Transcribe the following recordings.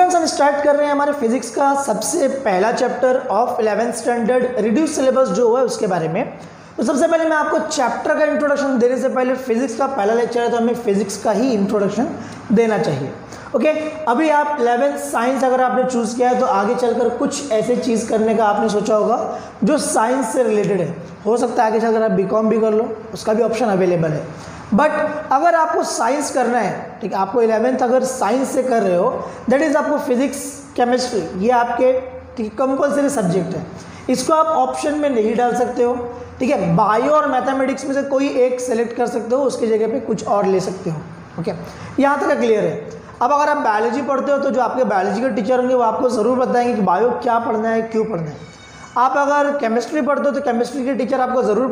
Students हम start कर रहे हैं हमारे फिजिक्स का सबसे पहला chapter of 11th standard reduce syllabus जो है उसके बारे में। तो सबसे पहले मैं आपको चैप्टर का इंट्रोडक्शन देने से पहले फिजिक्स का पहला लेक्चर है तो हमें फिजिक्स का ही इंट्रोडक्शन देना चाहिए। ओके, अभी आप 11th साइंस अगर आपने चूज़ किया है तो आगे चलकर कुछ ऐसे चीज़ करने का आपने सोचा होगा जो साइंस से रिलेटेड है। हो सकता है आगे चलकर आप बीकॉम भी कर लो, उसका भी ऑप्शन अवेलेबल है। बट अगर आपको साइंस करना है, ठीक है, आपको 11th अगर साइंस से कर रहे हो, दैट इज़ आपको फिजिक्स केमिस्ट्री ये आपके ठीक कंपल्सरी सब्जेक्ट है। इसको आप ऑप्शन में नहीं डाल सकते हो, ठीक है। बायो और मैथमेटिक्स में से कोई एक सेलेक्ट कर सकते हो, उसकी जगह पे कुछ और ले सकते हो। ओके, यहाँ तक क्लियर है। अब अगर आप बायोलॉजी पढ़ते हो तो जो आपके बायोलॉजी के टीचर होंगे वो आपको ज़रूर बताएंगे कि बायो क्या पढ़ना है, क्यों पढ़ना है। आप अगर केमिस्ट्री पढ़ते हो तो केमिस्ट्री के टीचर आपको ज़रूर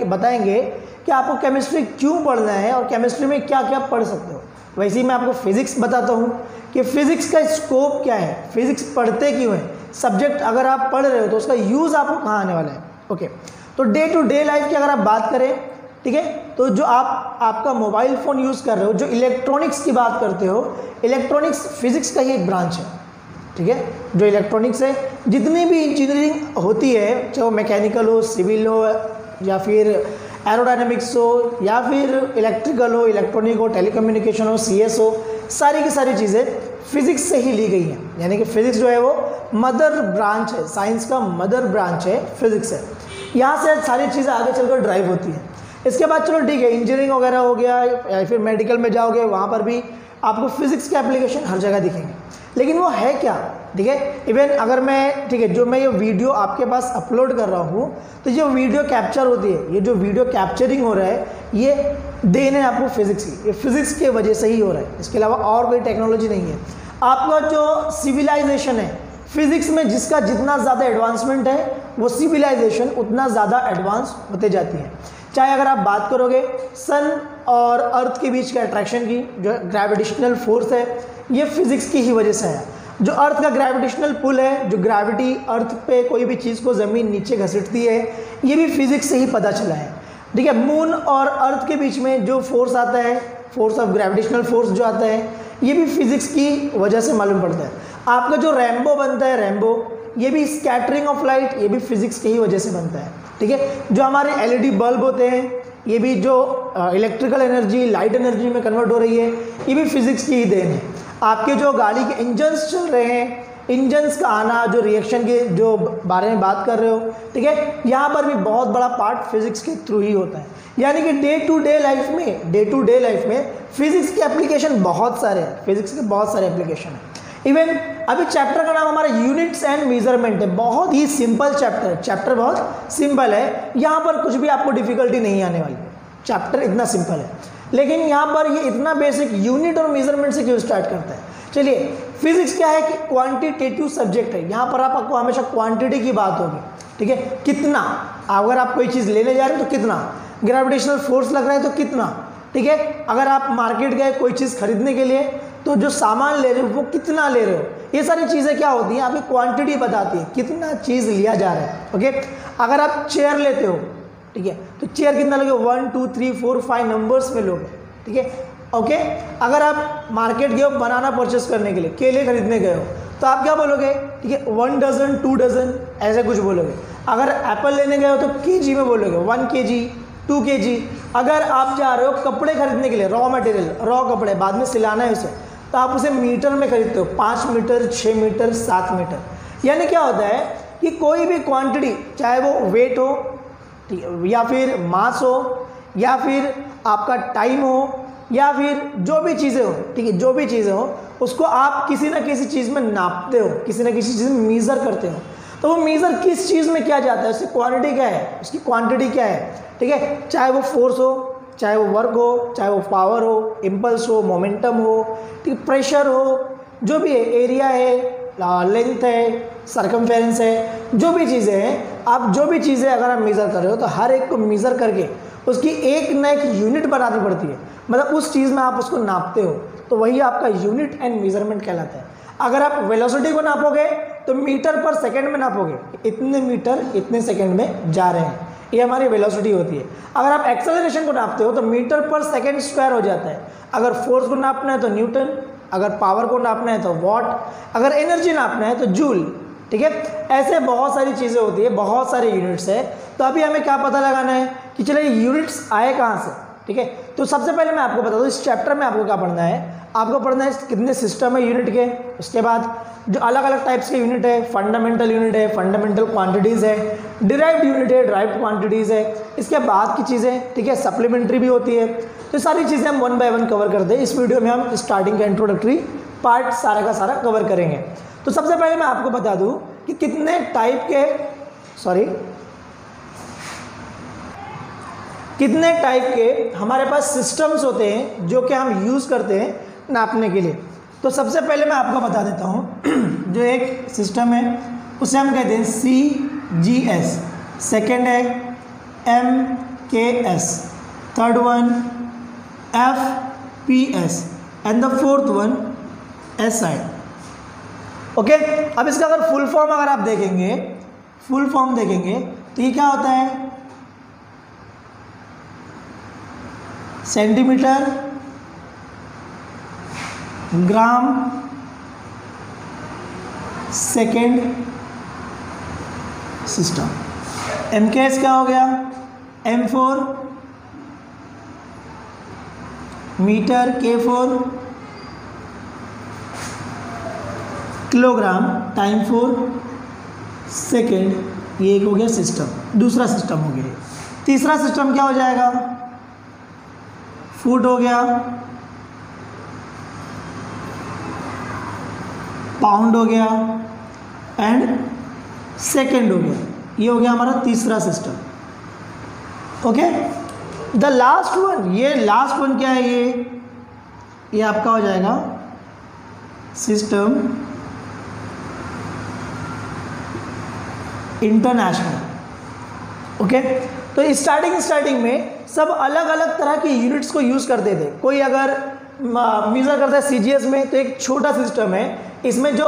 बताएंगे कि आपको केमिस्ट्री क्यों पढ़ना है और केमिस्ट्री में क्या क्या पढ़ सकते हो। वैसे ही मैं आपको फिजिक्स बताता हूँ कि फिजिक्स का स्कोप क्या है, फिजिक्स पढ़ते क्यों है, सब्जेक्ट अगर आप पढ़ रहे हो तो उसका यूज़ आपको कहाँ आने वाला है। ओके, तो डे टू डे लाइफ की अगर आप बात करें, ठीक है, तो जो आपका मोबाइल फ़ोन यूज़ कर रहे हो, जो इलेक्ट्रॉनिक्स की बात करते हो, इलेक्ट्रॉनिक्स फिजिक्स का ही एक ब्रांच है। ठीक है, जो इलेक्ट्रॉनिक्स है, जितनी भी इंजीनियरिंग होती है, चाहे वो मैकेनिकल हो, सिविल हो, या फिर एरोडायनेमिक्स हो, या फिर इलेक्ट्रिकल हो, इलेक्ट्रॉनिक हो, टेलीकम्युनिकेशन हो, CS हो, सारी की सारी चीज़ें फिजिक्स से ही ली गई हैं। यानी कि फिजिक्स जो है वो मदर ब्रांच है, साइंस का मदर ब्रांच है, फिजिक्स है। यहाँ से सारी चीज़ें आगे चलकर ड्राइव होती हैं। इसके बाद चलो ठीक है, इंजीनियरिंग वगैरह हो गया, या फिर मेडिकल में जाओगे, वहाँ पर भी आपको फिजिक्स के एप्लीकेशन हर जगह दिखेंगे। लेकिन वो है क्या, ठीक है, इवन अगर मैं, ठीक है, जो मैं ये वीडियो आपके पास अपलोड कर रहा हूँ तो जो वीडियो कैप्चर होती है, ये जो वीडियो कैप्चरिंग हो रहा है, ये देन है आपको फिजिक्स की, ये फिजिक्स के वजह से ही हो रहा है। इसके अलावा और कोई टेक्नोलॉजी नहीं है। आपका जो सिविलाइजेशन है, फिजिक्स में जिसका जितना ज़्यादा एडवांसमेंट है वो सिविलाइजेशन उतना ज़्यादा एडवांस होते जाती है। चाहे अगर आप बात करोगे सन और अर्थ के बीच के अट्रैक्शन की, जो ग्रेविटेशनल फोर्स है, ये फिजिक्स की ही वजह से है। जो अर्थ का ग्रेविटेशनल पुल है, जो ग्रेविटी अर्थ पे कोई भी चीज़ को ज़मीन नीचे घसीटती है, ये भी फिजिक्स से ही पता चला है। ठीक है, मून और अर्थ के बीच में जो फोर्स आता है, फोर्स ऑफ ग्रेविटेशनल फोर्स जो आता है, ये भी फिजिक्स की वजह से मालूम पड़ता है। आपका जो रेनबो बनता है, रेनबो, ये भी स्कैटरिंग ऑफ लाइट, ये भी फिजिक्स की ही वजह से बनता है। ठीक है, जो हमारे LED बल्ब होते हैं, ये भी जो इलेक्ट्रिकल एनर्जी लाइट एनर्जी में कन्वर्ट हो रही है, ये भी फिजिक्स की ही देन है। आपके जो गाड़ी के इंजन्स चल रहे हैं, इंजन्स का आना, जो रिएक्शन के जो बारे में बात कर रहे हो, ठीक है, यहाँ पर भी बहुत बड़ा पार्ट फिजिक्स के थ्रू ही होता है। यानी कि डे टू डे लाइफ में फिजिक्स के एप्लीकेशन बहुत सारे हैं, फिजिक्स के बहुत सारे एप्लीकेशन हैं। इवन अभी चैप्टर का नाम हमारा यूनिट्स एंड मेजरमेंट है। बहुत ही सिंपल चैप्टर है, चैप्टर बहुत सिंपल है, यहाँ पर कुछ भी आपको डिफिकल्टी नहीं आने वाली। चैप्टर इतना सिंपल है, लेकिन यहाँ पर ये इतना बेसिक यूनिट और मेजरमेंट से क्यों स्टार्ट करता है। चलिए, फिजिक्स क्या है कि क्वांटिटेटिव सब्जेक्ट है। यहाँ पर आपको हमेशा क्वांटिटी की बात होगी, ठीक है, कितना, अगर आप कोई चीज़ लेने जा रहे हो तो कितना, ग्रेविटेशनल फोर्स लग रहा है तो कितना, ठीक है। अगर आप मार्केट गए कोई चीज़ खरीदने के लिए तो जो सामान ले रहे हो वो कितना ले रहे हो, ये सारी चीज़ें क्या होती हैं, आपकी क्वांटिटी बताती है कितना चीज़ लिया जा रहा है। ओके, अगर आप चेयर लेते हो, ठीक है, तो चेयर कितना लोगे, 1 2 3 4 5 नंबर्स में लोगे, ठीक है। ओके, अगर आप मार्केट गए हो बनाना परचेस करने के लिए, केले खरीदने गए हो, तो आप क्या बोलोगे, ठीक है, 1 डजन 2 डजन ऐसे कुछ बोलोगे। अगर एप्पल लेने गए हो तो केजी में बोलोगे, 1 kg 2 kg। अगर आप जा रहे हो कपड़े खरीदने के लिए, रॉ मटेरियल, रॉ कपड़े, बाद में सिलाना है उसे, तो आप उसे मीटर में खरीदते हो, 5 मीटर 6 मीटर 7 मीटर। यानी क्या होता है कि कोई भी क्वांटिटी, चाहे वो वेट हो, ठीक है, या फिर मास हो, या फिर आपका टाइम हो, या फिर जो भी चीज़ें हो, ठीक है, जो भी चीज़ें हो, उसको आप किसी ना किसी चीज़ में नापते हो, किसी ना किसी चीज़ में मीज़र करते हो। तो वो मीज़र किस चीज़ में किया जाता है, उसकी क्वांटिटी क्या है, उसकी क्वांटिटी क्या है, ठीक है। चाहे वो फोर्स हो, चाहे वो वर्क हो, चाहे वो पावर हो, इम्पल्स हो, मोमेंटम हो, ठीक है, प्रेशर हो, जो भी है, एरिया है, लेंथ है, सरकमफेरेंस है, जो भी चीज़ें हैं, आप जो भी चीज़ें अगर आप मेज़र कर रहे हो तो हर एक को मेज़र करके उसकी एक ना एक यूनिट बनानी पड़ती है। मतलब उस चीज़ में आप उसको नापते हो, तो वही आपका यूनिट एंड मेजरमेंट कहलाता है। अगर आप वेलोसिटी को नापोगे तो मीटर पर सेकंड में नापोगे, इतने मीटर इतने सेकंड में जा रहे हैं, ये हमारी वेलोसिटी होती है। अगर आप एक्सेलरेशन को नापते हो तो मीटर पर सेकंड स्क्वायर हो जाता है। अगर फोर्स को नापना है तो न्यूटन, अगर पावर को नापना है तो वॉट, अगर एनर्जी नापना है तो जूल, ठीक है। ऐसे बहुत सारी चीज़ें होती है, बहुत सारे यूनिट्स है। तो अभी हमें क्या पता लगाना है कि चलो ये यूनिट्स आए कहाँ से, ठीक है। तो सबसे पहले मैं आपको बता दूँ इस चैप्टर में आपको क्या पढ़ना है, आपको पढ़ना है कितने सिस्टम है यूनिट के, उसके बाद जो अलग अलग टाइप्स के यूनिट है, फंडामेंटल यूनिट है, फंडामेंटल क्वांटिटीज़ है, डिराइव्ड यूनिट है, डिराइव्ड क्वांटिटीज़ है, इसके बाद की चीज़ें, ठीक है, सप्लीमेंट्री भी होती है। तो सारी चीज़ें हम 1 बाय 1 कवर कर दें। इस वीडियो में हम स्टार्टिंग का इंट्रोडक्टरी पार्ट सारा का सारा कवर करेंगे। तो सबसे पहले मैं आपको बता दूं कि कितने टाइप के हमारे पास सिस्टम्स होते हैं जो कि हम यूज़ करते हैं नापने के लिए। तो सबसे पहले मैं आपको बता देता हूँ जो एक सिस्टम है उसे हम कहते हैं CGS, सेकेंड है MKS, third one FPS and the fourth one SI। Okay, अब इसका अगर फुल फॉर्म अगर आप देखेंगे, फुल फॉर्म देखेंगे तो ये क्या होता है, सेंटीमीटर, ग्राम, सेकेंड सिस्टम। MKS क्या हो गया, M4 metre, K4 kilogram, time 4 second. ये एक हो गया सिस्टम, दूसरा सिस्टम हो गया। तीसरा सिस्टम क्या हो जाएगा, फुट हो गया, पाउंड हो गया एंड सेकेंड हो गया। ये हो गया हमारा तीसरा system. Okay, the last one, ये लास्ट वन क्या है, ये आपका हो जाएगा सिस्टम इंटरनेशनल। ओके, तो स्टार्टिंग में सब अलग अलग तरह की यूनिट्स को यूज़ करते थे। कोई अगर मेजर करता है CGS में तो एक छोटा सिस्टम है, इसमें जो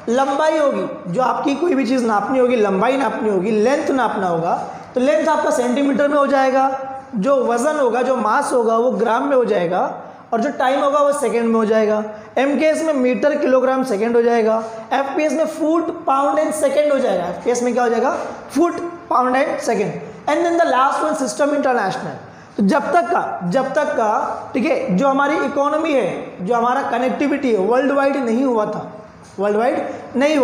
लंबाई होगी, जो आपकी कोई भी चीज़ नापनी होगी, लंबाई नापनी होगी, लेंथ नापना होगा तो लेंथ आपका सेंटीमीटर में हो जाएगा, जो वज़न होगा, जो मास होगा वो ग्राम में हो जाएगा और जो टाइम होगा वो सेकेंड में हो जाएगा। MKS में मीटर, किलोग्राम, सेकेंड हो जाएगा। FPS में फुट, पाउंड एंड सेकेंड हो जाएगा। FPS में क्या हो जाएगा, foot, pound and second. And then the last one system international. तो जब तक का ठीक है, जो हमारी इकोनॉमी है, जो हमारा कनेक्टिविटी है, वर्ल्ड वाइड नहीं हुआ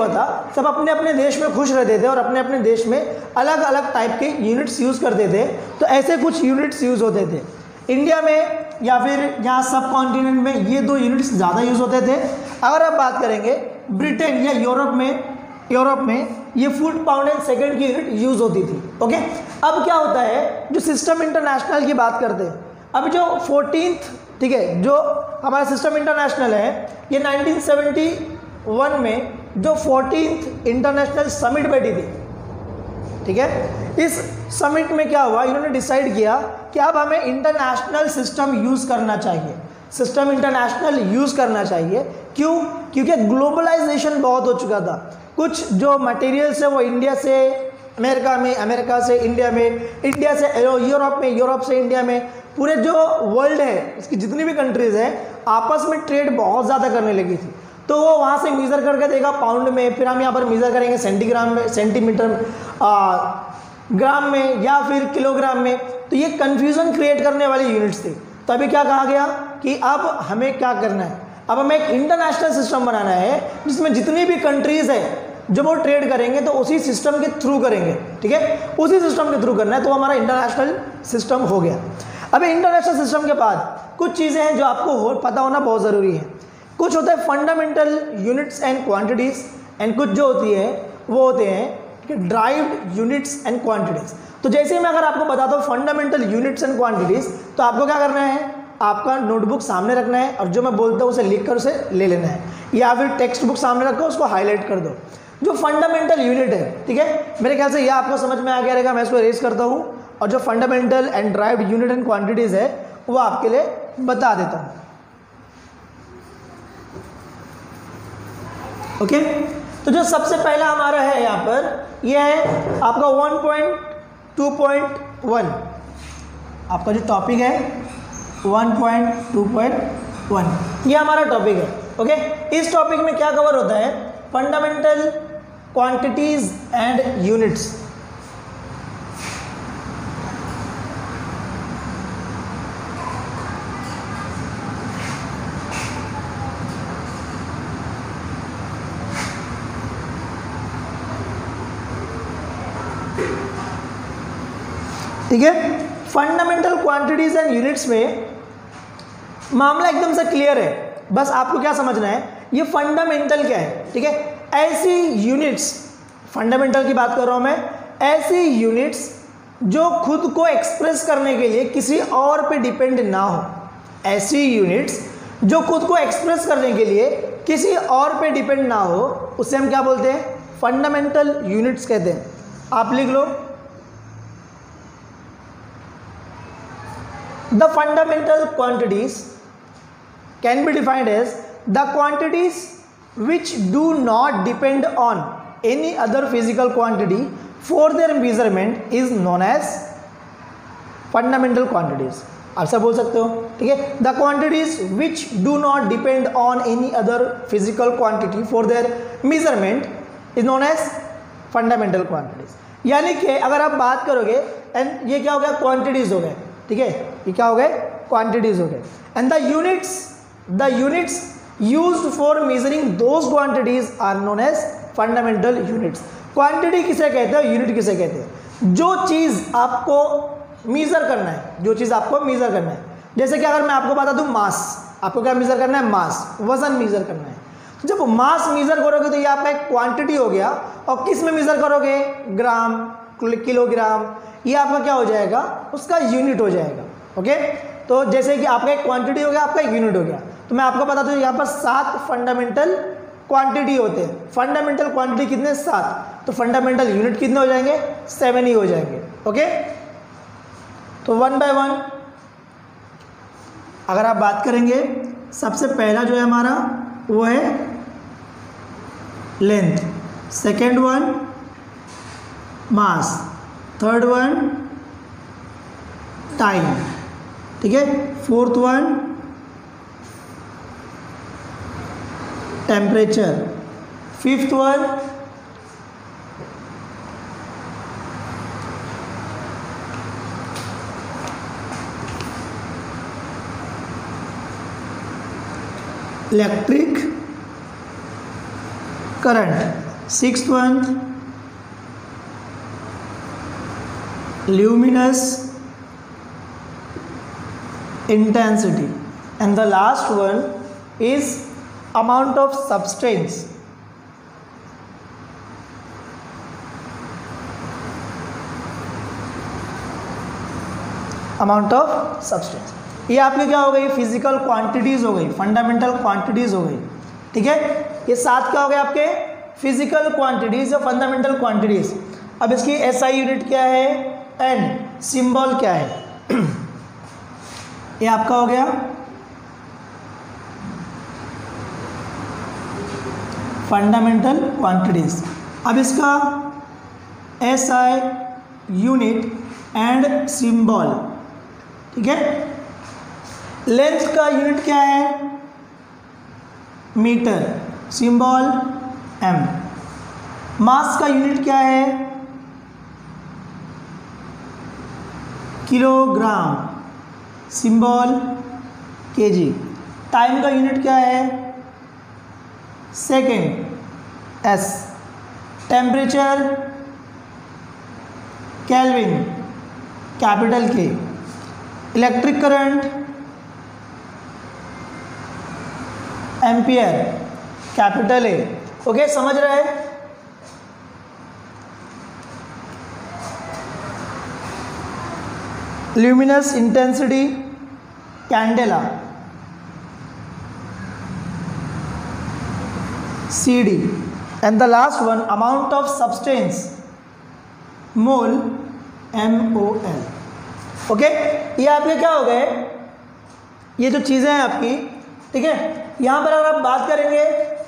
था, सब अपने अपने देश में खुश रहते थे और अपने अपने देश में अलग अलग टाइप के यूनिट्स यूज़ करते थे। तो ऐसे कुछ यूनिट्स यूज़ होते थे इंडिया में या फिर यहाँ सब कॉन्टिनेंट में, ये 2 यूनिट्स ज़्यादा यूज़ होते थे। अगर आप बात करेंगे ब्रिटेन या यूरोप में ये फुट, पाउंड एंड सेकेंड की यूनिट यूज़ होती थी। ओके, अब क्या होता है, जो सिस्टम इंटरनेशनल की बात करते हैं, अब जो 14th, ठीक है, जो हमारा सिस्टम इंटरनेशनल है, ये 1971 में जो 14th इंटरनेशनल समिट बैठी थी, ठीक है। इस समिट में क्या हुआ, इन्होंने डिसाइड किया कि अब हमें इंटरनेशनल सिस्टम यूज़ करना चाहिए, सिस्टम इंटरनेशनल यूज़ करना चाहिए। क्यों, क्योंकि ग्लोबलाइजेशन बहुत हो चुका था। कुछ जो मटेरियल्स है वो इंडिया से अमेरिका में, अमेरिका से इंडिया में, इंडिया से यूरोप में, यूरोप से इंडिया में, पूरे जो वर्ल्ड है इसकी जितनी भी कंट्रीज़ हैं आपस में ट्रेड बहुत ज़्यादा करने लगी थी। तो वो वहाँ से मीज़र करके देगा पाउंड में, फिर हम यहाँ पर मीज़र करेंगे सेंटीग्राम में, सेंटीमीटर, ग्राम में या फिर किलोग्राम में। तो ये कन्फ्यूज़न क्रिएट करने वाली यूनिट्स थी। तो अभी क्या कहा गया कि अब हमें क्या करना है, अब हमें एक इंटरनेशनल सिस्टम बनाना है जिसमें जितनी भी कंट्रीज़ है जब वो ट्रेड करेंगे तो उसी सिस्टम के थ्रू करेंगे, ठीक है, उसी सिस्टम के थ्रू करना है। तो हमारा इंटरनेशनल सिस्टम हो गया। अब इंटरनेशनल सिस्टम के बाद कुछ चीज़ें हैं जो आपको पता होना बहुत ज़रूरी है। कुछ होता है fundamental units and quantities, and कुछ जो होती है वो होते हैं ड्राइव्ड यूनिट्स एंड क्वांटिटीज़। तो जैसे मैं अगर आपको बताता हूँ फंडामेंटल यूनिट्स एंड क्वांटिटीज़, तो आपको क्या करना है, आपका नोटबुक सामने रखना है और जो मैं बोलता हूँ उसे लिख कर उसे ले लेना है, या फिर टेक्स्ट बुक सामने रखो उसको हाईलाइट कर दो। जो फंडामेंटल यूनिट है, ठीक है, मेरे ख्याल से यह आपको समझ में आ गया रहेगा, मैं इसको इरेज करता हूँ और जो fundamental and derived unit and quantities है वो आपके लिए बता देता हूँ। ओके, तो जो सबसे पहला हमारा है यहाँ पर यह है आपका 1.2.1, आपका जो टॉपिक है 1.2.1, ये हमारा टॉपिक है। ओके, इस टॉपिक में क्या कवर होता है? Fundamental quantities and units. ठीक है, फंडामेंटल क्वांटिटीज एंड यूनिट्स में मामला एकदम से क्लियर है, बस आपको क्या समझना है, ये फंडामेंटल क्या है। ठीक है, ऐसी यूनिट्स, फंडामेंटल की बात कर रहा हूं मैं, ऐसी यूनिट्स जो खुद को एक्सप्रेस करने के लिए किसी और पे डिपेंड ना हो, ऐसी यूनिट्स जो खुद को एक्सप्रेस करने के लिए किसी और पे डिपेंड ना हो, उसे हम क्या बोलते हैं? फंडामेंटल यूनिट्स कहते हैं। आप लिख लो, the fundamental quantities can be defined as the quantities which do not depend on any other physical quantity for their measurement is known as fundamental quantities। आप सब बोल सकते हो, ठीक है। the quantities which do not depend on any other physical quantity for their measurement is known as fundamental quantities। यानी कि अगर आप बात करोगे, एंड ये क्या हो गया? क्वांटिटीज हो गए, ठीक है, ये क्या हो गए? क्वांटिटीज हो गए। And the units used for measuring those quantities are known as fundamental units. Quantity किसे कहते हैं, यूनिट किसे कहते हैं? जो चीज़ आपको मेजर करना है, जो चीज़ आपको मेजर करना है। जैसे कि अगर मैं आपको बता दूं मास, आपको क्या मेजर करना है? मास, वजन मेजर करना है। जब मास मेजर करोगे तो ये आपका एक क्वांटिटी हो गया, और किस में मेजर करोगे? ग्राम, किलोग्राम, ये आपका क्या हो जाएगा? उसका यूनिट हो जाएगा। ओके, तो जैसे कि आपका एक क्वांटिटी हो गया, आपका एक यूनिट हो गया। तो मैं आपको बता दूं, यहाँ पर 7 फंडामेंटल क्वांटिटी होते हैं। फंडामेंटल क्वांटिटी कितने? 7। तो फंडामेंटल यूनिट कितने हो जाएंगे? 7 ही हो जाएंगे। ओके, तो 1 बाय 1 अगर आप बात करेंगे, सबसे पहला जो है हमारा वो है length, second one mass, third one time, ठीक है, fourth one temperature, fifth one electric current, sixth one luminous intensity, and the last one is amount of substance। Amount of substance, ये आपके क्या हो गई? फिजिकल क्वांटिटीज हो गई, fundamental quantities हो गई। ठीक है, ये 7 क्या हो गए? आपके फिजिकल क्वांटिटीज या फंडामेंटल क्वांटिटीज। अब इसकी एसआई यूनिट क्या है एंड सिंबल क्या है? ये आपका हो गया फंडामेंटल क्वांटिटीज। अब इसका एसआई यूनिट एंड सिंबल, ठीक है। लेंथ का यूनिट क्या है? Metre, symbol M. मास का यूनिट क्या है? Kilogram, symbol KG. टाइम का यूनिट क्या है? Second, S. Temperature kelvin, capital K. Electric current ampere, capital A. Okay, समझ रहे हैं? luminous intensity candela, CD, and the last one amount of substance mole, MOL। Okay, ये आपके क्या हो गए? ये जो चीज़ें हैं आपकी, ठीक है। यहाँ पर अगर आप बात करेंगे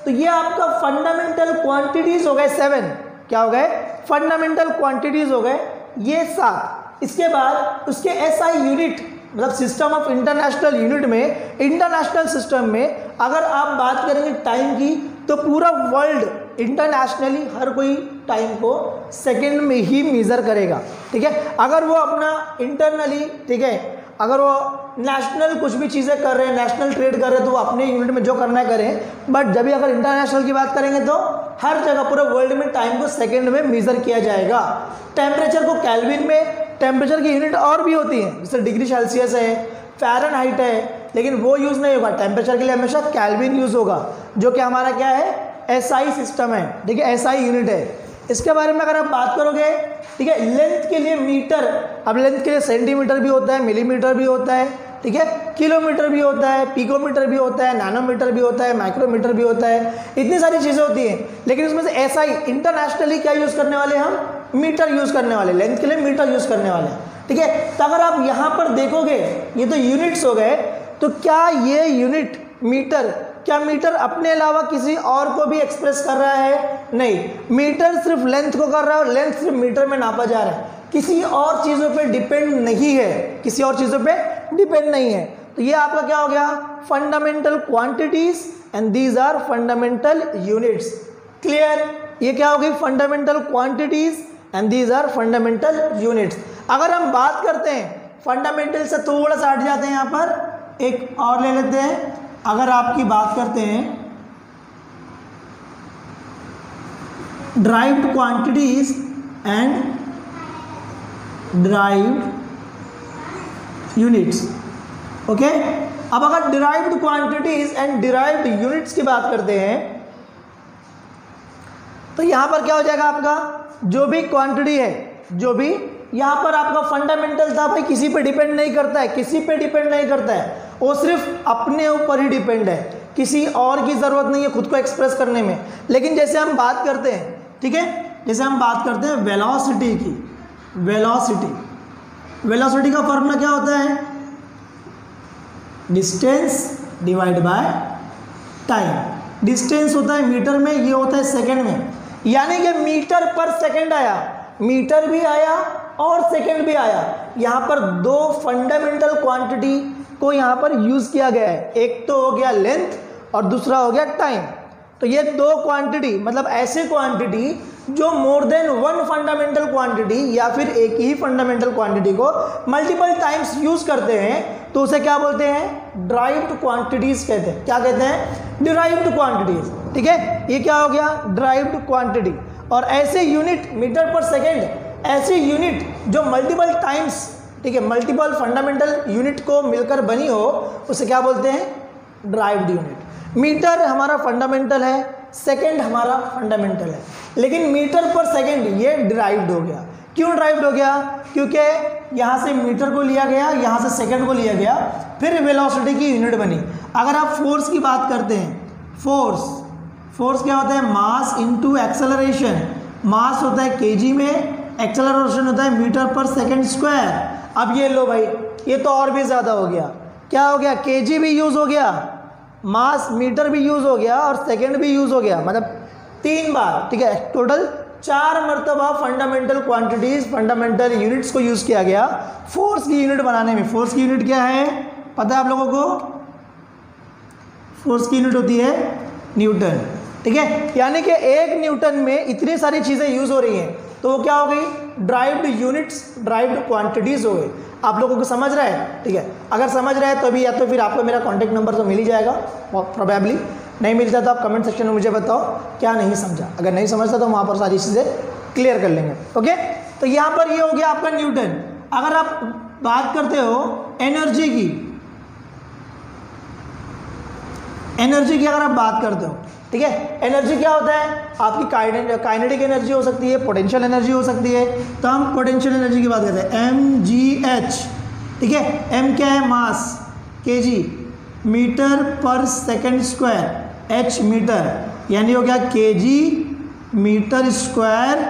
तो ये आपका फंडामेंटल क्वांटिटीज हो गए 7। क्या हो गए? फंडामेंटल क्वांटिटीज हो गए ये 7। इसके बाद उसके एसआई यूनिट, मतलब सिस्टम ऑफ इंटरनेशनल यूनिट में, इंटरनेशनल सिस्टम में अगर आप बात करेंगे टाइम की तो पूरा वर्ल्ड इंटरनेशनली हर कोई टाइम को सेकंड में ही मेज़र करेगा, ठीक है। अगर वो अपना इंटरनली, ठीक है, अगर वो नेशनल कुछ भी चीज़ें कर रहे हैं, नेशनल ट्रेड कर रहे हैं, तो वो अपने यूनिट में जो करना है करें, बट जब भी अगर इंटरनेशनल की बात करेंगे तो हर जगह पूरे वर्ल्ड में टाइम को सेकंड में मेज़र किया जाएगा। टेम्परेचर को केल्विन में, टेम्परेचर की यूनिट और भी होती है, जैसे डिग्री सेल्सियस है, फ़ारेनहाइट है, लेकिन वो यूज़ नहीं होगा। टेम्परेचर के लिए हमेशा केल्विन यूज़ होगा, जो कि हमारा क्या है, एसआई सिस्टम है, ठीक है, एसआई यूनिट है। इसके बारे में अगर आप बात करोगे, ठीक है, लेंथ के लिए मीटर, अब लेंथ के लिए सेंटीमीटर भी होता है, मिलीमीटर भी होता है, ठीक है, किलोमीटर भी होता है, पिकोमीटर भी होता है, नैनोमीटर भी होता है, माइक्रोमीटर भी होता है, इतनी सारी चीज़ें होती हैं। लेकिन उसमें से एसआई इंटरनेशनली क्या यूज़ करने वाले, हम मीटर यूज़ करने वाले, लेंथ के लिए मीटर यूज़ करने वाले, ठीक है। तो अगर आप यहाँ पर देखोगे, ये तो यूनिट्स हो गए, तो क्या ये यूनिट मीटर, क्या मीटर अपने अलावा किसी और को भी एक्सप्रेस कर रहा है? नहीं, मीटर सिर्फ लेंथ को कर रहा है और लेंथ सिर्फ मीटर में नापा जा रहा है, किसी और चीज़ों पे डिपेंड नहीं है, किसी और चीज़ों पे डिपेंड नहीं है। तो ये आपका क्या हो गया, fundamental quantities and these are fundamental units. Clear? ये क्या हो गई, fundamental quantities and these are fundamental units. अगर हम बात करते हैं फंडामेंटल से थोड़ा सा हट जाते हैं, यहाँ पर एक और ले लेते हैं। अगर आपकी बात करते हैं derived quantities and derived units, okay. अब अगर derived quantities and derived units की बात करते हैं, तो यहां पर क्या हो जाएगा, आपका जो भी क्वांटिटी है, जो भी यहां पर आपका फंडामेंटल था, भाई किसी पे डिपेंड नहीं करता है, किसी पे डिपेंड नहीं करता है, वो सिर्फ अपने ऊपर ही डिपेंड है, किसी और की ज़रूरत नहीं है खुद को एक्सप्रेस करने में। लेकिन जैसे हम बात करते हैं, ठीक है, जैसे हम बात करते हैं वेलोसिटी की, वेलोसिटी का फॉर्मूला क्या होता है, distance divide by time. Distance होता है मीटर में, ये होता है सेकंड में, यानी कि मीटर पर सेकंड आया, मीटर भी आया और सेकंड भी आया। यहाँ पर दो फंडामेंटल क्वांटिटी को यहाँ पर यूज़ किया गया है, एक तो हो गया लेंथ और दूसरा हो गया टाइम। तो ये दो क्वांटिटी, मतलब ऐसे क्वांटिटी जो more than one fundamental quantity या फिर एक ही फंडामेंटल क्वांटिटी को मल्टीपल टाइम्स यूज़ करते हैं, तो उसे क्या बोलते हैं, ड्राइव्ड क्वांटिटीज कहते हैं। क्या कहते हैं, डिराइव्ड क्वांटिटीज, ठीक है। ये क्या हो गया, ड्राइव्ड क्वांटिटी। और ऐसे यूनिट मीटर पर सेकेंड, ऐसी यूनिट जो मल्टीपल टाइम्स, ठीक है, मल्टीपल फंडामेंटल यूनिट को मिलकर बनी हो, उसे क्या बोलते हैं, ड्राइव्ड यूनिट। मीटर हमारा फंडामेंटल है, सेकंड हमारा फंडामेंटल है, लेकिन मीटर पर सेकंड ये डिराइव्ड हो गया। क्यों डिराइव्ड हो गया, क्योंकि यहाँ से मीटर को लिया गया, यहाँ से सेकंड को लिया गया, फिर वेलोसिटी की यूनिट बनी। अगर आप फोर्स की बात करते हैं, फोर्स क्या होता है, मास इनटू एक्सेलरेशन। मास होता है केजी में, एक्सेलरेशन होता है मीटर पर सेकंड स्क्वायर। अब ये लो भाई, ये तो और भी ज़्यादा हो गया, क्या हो गया, केजी भी यूज़ हो गया, मास मीटर भी यूज़ हो गया और सेकंड भी यूज़ हो गया, मतलब 3 बार, ठीक है, टोटल 4 मरतबा फंडामेंटल क्वांटिटीज, फंडामेंटल यूनिट्स को यूज़ किया गया फोर्स की यूनिट बनाने में। फोर्स की यूनिट क्या है, पता है आप लोगों को, फोर्स की यूनिट होती है न्यूटन, ठीक है। यानी कि 1 न्यूटन में इतनी सारी चीज़ें यूज़ हो रही हैं, तो वो क्या हो गई, ड्राइव्ड यूनिट्स, ड्राइव्ड क्वांटिटीज़ हो गई। आप लोगों को समझ रहा है, ठीक है। अगर समझ रहा है तो अभी या तो फिर आपको मेरा कॉन्टैक्ट नंबर तो मिल ही जाएगा, प्रोबेबली नहीं मिलता तो आप कमेंट सेक्शन में मुझे बताओ क्या नहीं समझा। अगर नहीं समझता तो वहाँ पर सारी चीज़ें क्लियर कर लेंगे, ओके। तो यहाँ पर ये हो गया आपका न्यूटन। अगर आप बात करते हो एनर्जी की, अगर आप बात करते हो, ठीक है, एनर्जी क्या होता है, आपकी काइनेटिक एनर्जी हो सकती है, पोटेंशियल एनर्जी हो सकती है। तो हम पोटेंशियल एनर्जी की बात करते हैं, mgh, ठीक है। m क्या है, मास, kg, मीटर पर सेकंड स्क्वायर, h मीटर, यानी हो गया kg मीटर स्क्वायर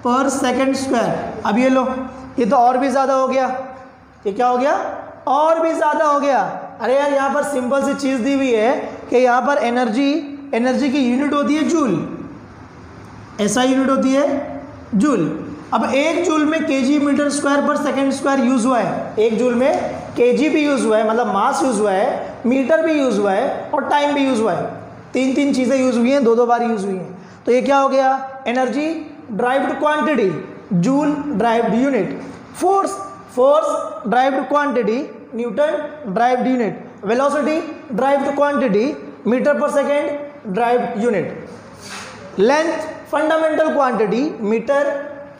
पर सेकंड स्क्वायर। अब ये लो, ये तो और भी ज़्यादा हो गया, ये क्या हो गया, और भी ज़्यादा हो गया। अरे यार, यहाँ पर सिंपल सी चीज़ दी हुई है कि यहाँ पर एनर्जी की यूनिट होती है जूल, ऐसा यूनिट होती है जूल। अब 1 जूल में केजी मीटर स्क्वायर पर सेकंड स्क्वायर यूज़ हुआ है, 1 जूल में केजी भी यूज़ हुआ है, मतलब मास यूज़ हुआ है, मीटर भी यूज़ हुआ है और टाइम भी यूज़ हुआ है, तीन तीन चीज़ें यूज़ हुई हैं, दो दो बार यूज़ हुई हैं। तो ये क्या हो गया, energy derived quantity, joule derived unit, force derived quantity, newton derived unit, velocity derived quantity, meter per second derived unit, length fundamental quantity, meter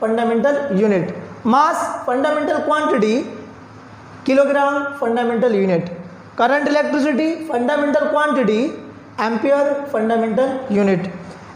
fundamental unit, mass fundamental quantity, kilogram fundamental unit, current electricity fundamental quantity, ampere fundamental unit.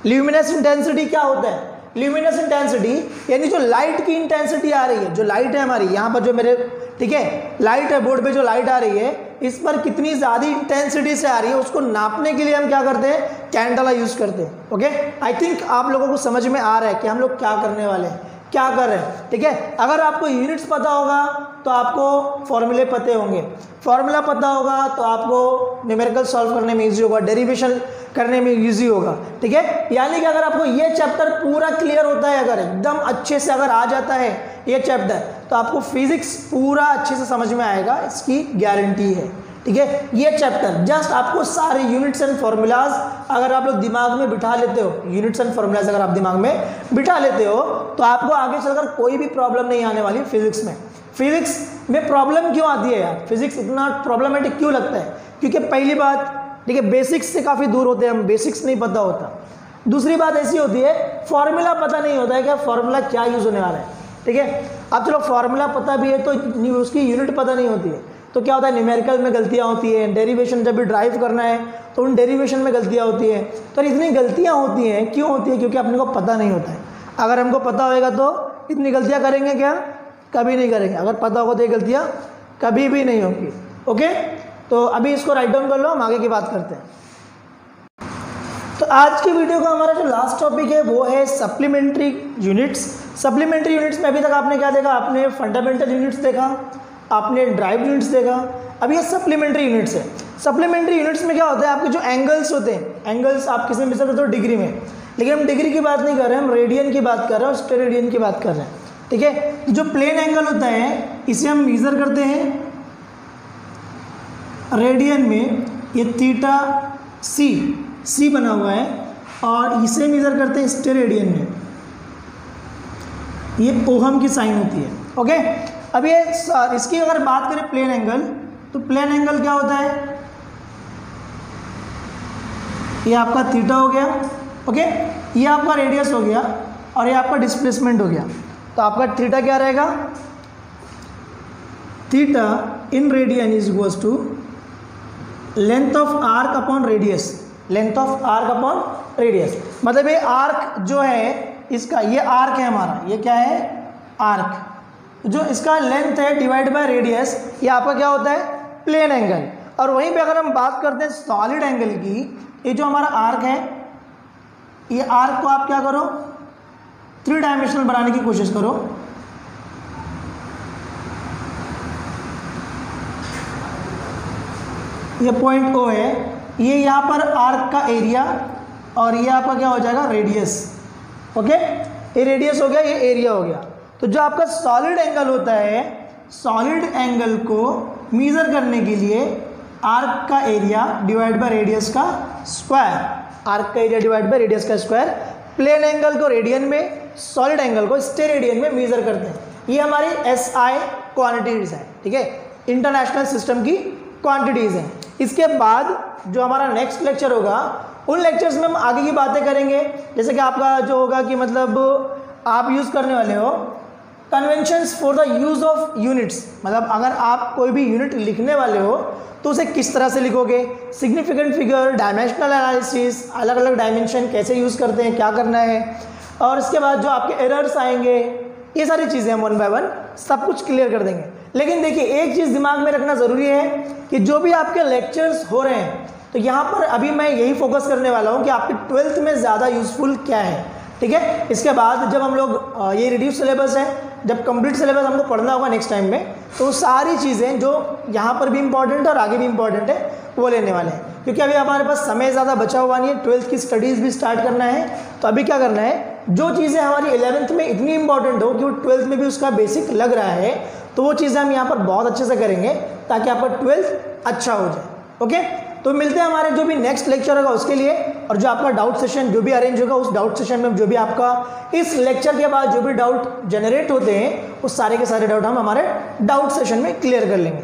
Luminous intensity क्या होता है, luminous intensity यानी जो light की intensity आ रही है, जो light है हमारी यहाँ पर जो मेरे, ठीक है, लाइट है बोर्ड पे, जो लाइट आ रही है इस पर कितनी ज़्यादा इंटेंसिटी से आ रही है उसको नापने के लिए हम क्या करते हैं, कैंडला यूज़ करते हैं। ओके, आई थिंक आप लोगों को समझ में आ रहा है कि हम लोग क्या करने वाले हैं, क्या कर रहे हैं। ठीक है, अगर आपको यूनिट्स पता होगा तो आपको फॉर्मूले पते होंगे, फॉर्मूला पता होगा तो आपको न्यूमेरिकल सॉल्व करने में इजी होगा, डेरिवेशन करने में इजी होगा। ठीक है, यानी कि अगर आपको ये चैप्टर पूरा क्लियर होता है, अगर एकदम अच्छे से अगर आ जाता है ये चैप्टर, तो आपको फिजिक्स पूरा अच्छे से समझ में आएगा, इसकी गारंटी है। ठीक है, ये चैप्टर जस्ट आपको सारे यूनिट्स एंड फॉर्मूलाज अगर आप लोग दिमाग में बिठा लेते हो, यूनिट्स एंड फॉर्मूलाज अगर आप दिमाग में बिठा लेते हो तो आपको आगे चलकर कोई भी प्रॉब्लम नहीं आने वाली फिजिक्स में। फिजिक्स में प्रॉब्लम क्यों आती है यार, फिजिक्स इतना प्रॉब्लमेटिक क्यों लगता है, क्योंकि पहली बात, ठीक है, बेसिक्स से काफ़ी दूर होते हैं हम, बेसिक्स नहीं पता होता। दूसरी बात ऐसी होती है फॉर्मूला पता नहीं होता है कि फॉर्मूला क्या यूज़ होने वाला है। ठीक है, अब चलो फॉर्मूला पता भी है तो उसकी यूनिट पता नहीं होती है, तो क्या होता है, न्यूमेरिकल में गलतियाँ होती है, डेरिवेशन जब भी ड्राइव करना है तो उन डेरिवेशन में गलतियाँ होती है। तो इतनी गलतियाँ होती हैं, क्यों होती है, क्योंकि अपने को पता नहीं होता है। अगर हमको पता होगा तो इतनी गलतियाँ करेंगे क्या, कभी नहीं करेंगे। अगर पता होगा तो ये गलतियाँ कभी भी नहीं होंगी। ओके, तो अभी इसको राइट डाउन कर लो, हम आगे की बात करते हैं। तो आज की वीडियो का हमारा जो लास्ट टॉपिक है वो है सप्लीमेंट्री यूनिट्स। सप्लीमेंट्री यूनिट्स में अभी तक आपने क्या देखा, आपने फंडामेंटल यूनिट्स देखा, आपने ड्राइव यूनिट्स देखा, अब ये सप्लीमेंट्री यूनिट्स है। सप्लीमेंट्री यूनिट्स में क्या होता है, आपके जो एंगल्स होते हैं, एंगल्स आप किसी में मिल सकते हो डिग्री में, लेकिन हम डिग्री की बात नहीं कर रहे हैं, हम रेडियन की बात कर रहे हैं और स्टेरेडियन की बात कर रहे हैं। ठीक है, जो प्लेन एंगल होता है इसे हम मेज़र करते हैं रेडियन में, ये थीटा सी बना हुआ है, और इसे मेज़र करते हैं स्टेरेडियन में, ये ओहम की साइन होती है। ओके, अब ये इसकी अगर बात करें प्लेन एंगल, तो प्लेन एंगल क्या होता है, ये आपका थीटा हो गया। ओके, ये आपका रेडियस हो गया और ये आपका डिस्प्लेसमेंट हो गया। तो आपका थीटा क्या रहेगा, theta in radian is equals to length of arc upon radius, length of arc upon radius. मतलब ये आर्क जो है इसका, ये आर्क है हमारा, ये क्या है, आर्क, जो इसका लेंथ है डिवाइड बाय रेडियस, ये आपका क्या होता है, प्लेन एंगल। और वहीं पे अगर हम बात करते हैं सॉलिड एंगल की, ये जो हमारा आर्क है, ये आर्क को आप क्या करो, 3 डायमेंशनल बनाने की कोशिश करो। ये पॉइंट O है, ये यहाँ पर आर्क का एरिया, और ये आपका क्या हो जाएगा, रेडियस। ओके, ये रेडियस हो गया, ये एरिया हो गया। तो जो आपका सॉलिड एंगल होता है, सॉलिड एंगल को मेजर करने के लिए आर्क का एरिया डिवाइड बाय रेडियस का स्क्वायर, आर्क का एरिया डिवाइड बाय रेडियस का स्क्वायर, प्लेन एंगल को रेडियन में, सॉलिड एंगल को स्टेरेडियन में मेजर करते हैं। ये हमारी SI क्वांटिटीज़ हैं। ठीक है, इंटरनेशनल सिस्टम की क्वांटिटीज़ हैं। इसके बाद जो हमारा नेक्स्ट लेक्चर होगा, उन लेक्चर्स में हम आगे की बातें करेंगे, जैसे कि आपका जो होगा कि मतलब आप यूज़ करने वाले हो conventions for the use of units, मतलब अगर आप कोई भी यूनिट लिखने वाले हो तो उसे किस तरह से लिखोगे, सिग्निफिकेंट फिगर, डायमेंशनल एनालिसिस, अलग अलग डायमेंशन कैसे यूज़ करते हैं, क्या करना है, और इसके बाद जो आपके एरर्स आएंगे, ये सारी चीज़ें हम 1 बाय 1 सब कुछ क्लियर कर देंगे। लेकिन देखिए एक चीज़ दिमाग में रखना ज़रूरी है कि जो भी आपके लेक्चर्स हो रहे हैं, तो यहाँ पर अभी मैं यही फोकस करने वाला हूँ कि आपके 12th में ज़्यादा यूज़फुल क्या है। ठीक है, इसके बाद जब हम लोग ये रिड्यूस सिलेबस है, जब कंप्लीट सिलेबस हमको पढ़ना होगा नेक्स्ट टाइम में, तो सारी चीज़ें जो यहाँ पर भी इंपॉर्टेंट है और आगे भी इंपॉर्टेंट है वो लेने वाले हैं, क्योंकि अभी हमारे पास समय ज़्यादा बचा हुआ नहीं है, 12th की स्टडीज़ भी स्टार्ट करना है। तो अभी क्या करना है, जो चीज़ें हमारी 11th में इतनी इंपॉर्टेंट हो कि वो 12th में भी उसका बेसिक लग रहा है, तो वो चीज़ें हम यहाँ पर बहुत अच्छे से करेंगे ताकि आपका 12th अच्छा हो जाए। ओके, तो मिलते हैं हमारे जो भी नेक्स्ट लेक्चर होगा उसके लिए, और जो आपका डाउट सेशन जो भी अरेंज होगा उस डाउट सेशन में जो भी आपका इस लेक्चर के बाद जो भी डाउट जनरेट होते हैं उस सारे के सारे डाउट हम हमारे डाउट सेशन में क्लियर कर लेंगे।